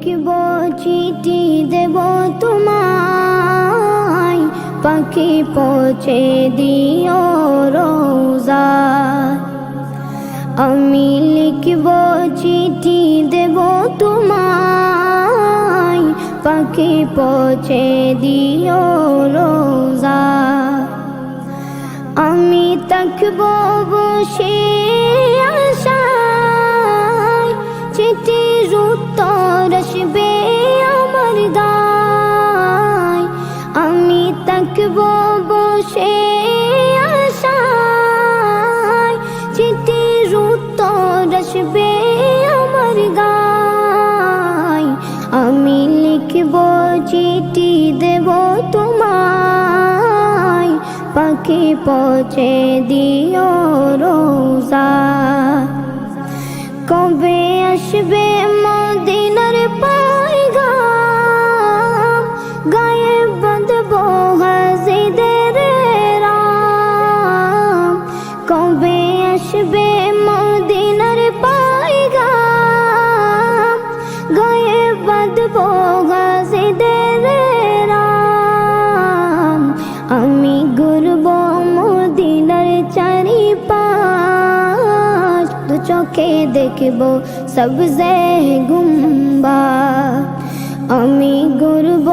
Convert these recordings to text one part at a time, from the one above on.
লিখব চিঠি দেব তোমায়, পাখি পৌঁছে দিও রোজায়। আমি লিখব চিঠি দেব তোমায়, পাখি পৌঁছে দিও রোজায়। আমি থাকব বসে আশায়, চিঠির উত্তর আসবে আমার দায়। আমি থাকব বসে আশায়, চিঠির উত্তর আসবে আমার গায়। আমি লিখব চিঠি দেব তোমায়, পাখি পৌঁছে দিও রোজায়। কবে আসবে মদিনার পয়গাম, গায়ে বাঁধব হাজিদের রাম। কবে আসবে মদিনার পয়গাম, গায়ে বাঁধব হাজিদের রাম। আমি ঘুরব মদিনার চারিপাশ, দু চোখে দেখব সবজে গুম্বাদ। আমি ঘুরব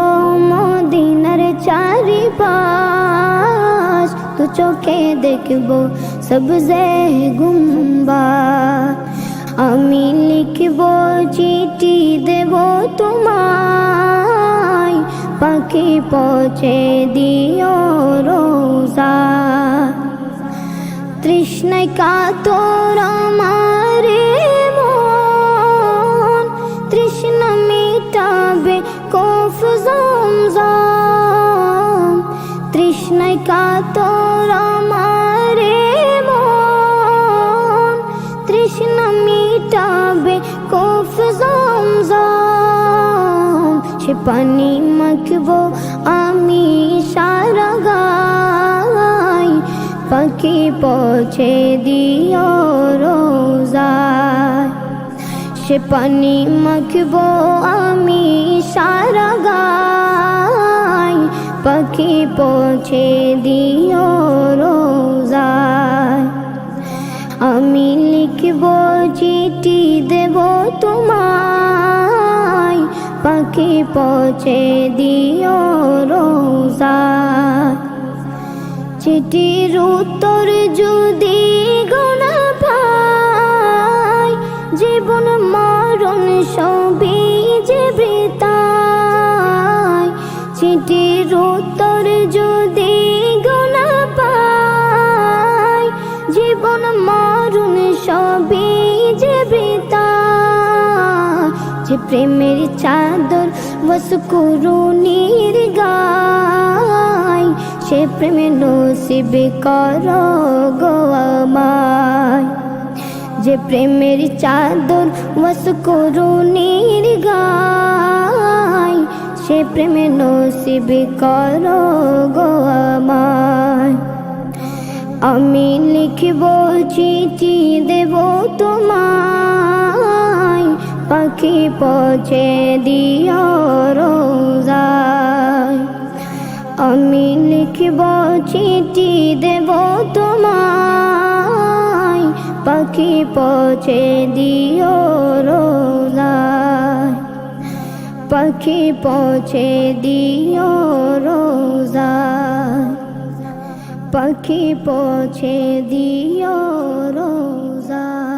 মদিনার চারিপাশ, দু চোখে দেখব সবজে গুম্বাদ। আমি লিখব চিঠি দেব তোমায়, পাখি পৌঁছে দিও রোজায়। তৃষ্ণায় কাতর আমার মন, তৃষ্ণা মিটাবে কফ জমজম। তৃষ্ণায় কাতর আমার মন, তৃষ্ণা মিটাবে কফ জমজম। সে পানি মাখব আমি সারা গায়, পাখি পৌঁছে দিও রোজায়। সে পানি মাখব আমি সারা গায়, পাখি পৌঁছে দিও রোজায়। আমি লিখব চিঠি দেব তোমায়, পাখি পৌঁছে দিও রোজায়। চিঠির উত্তর যদি গোনা পাই, জীবন মরণ সবই যে বৃথায়। চিঠির উত্তর যদি গোনা পাই, জীবন মরণ সবই যে বৃথায়। যে প্রেমের চাদর বসকুরুনির গায়, সে প্রেমে নসিব করো গো আমায়। যে প্রেমের চাদর বসকুরুনির গায়, সে প্রেমে নসিব করো গো আমায়। আমি লিখব চিঠি দেব তোমায়, পাখি পৌঁছে দিও রোজায়। আমি লিখব চিঠি দেব তোমায়, পাখি পৌঁছে দিও রোজায়। পাখি পৌঁছে দিও রোজায়, পাখি পৌঁছে দিও রোজায়।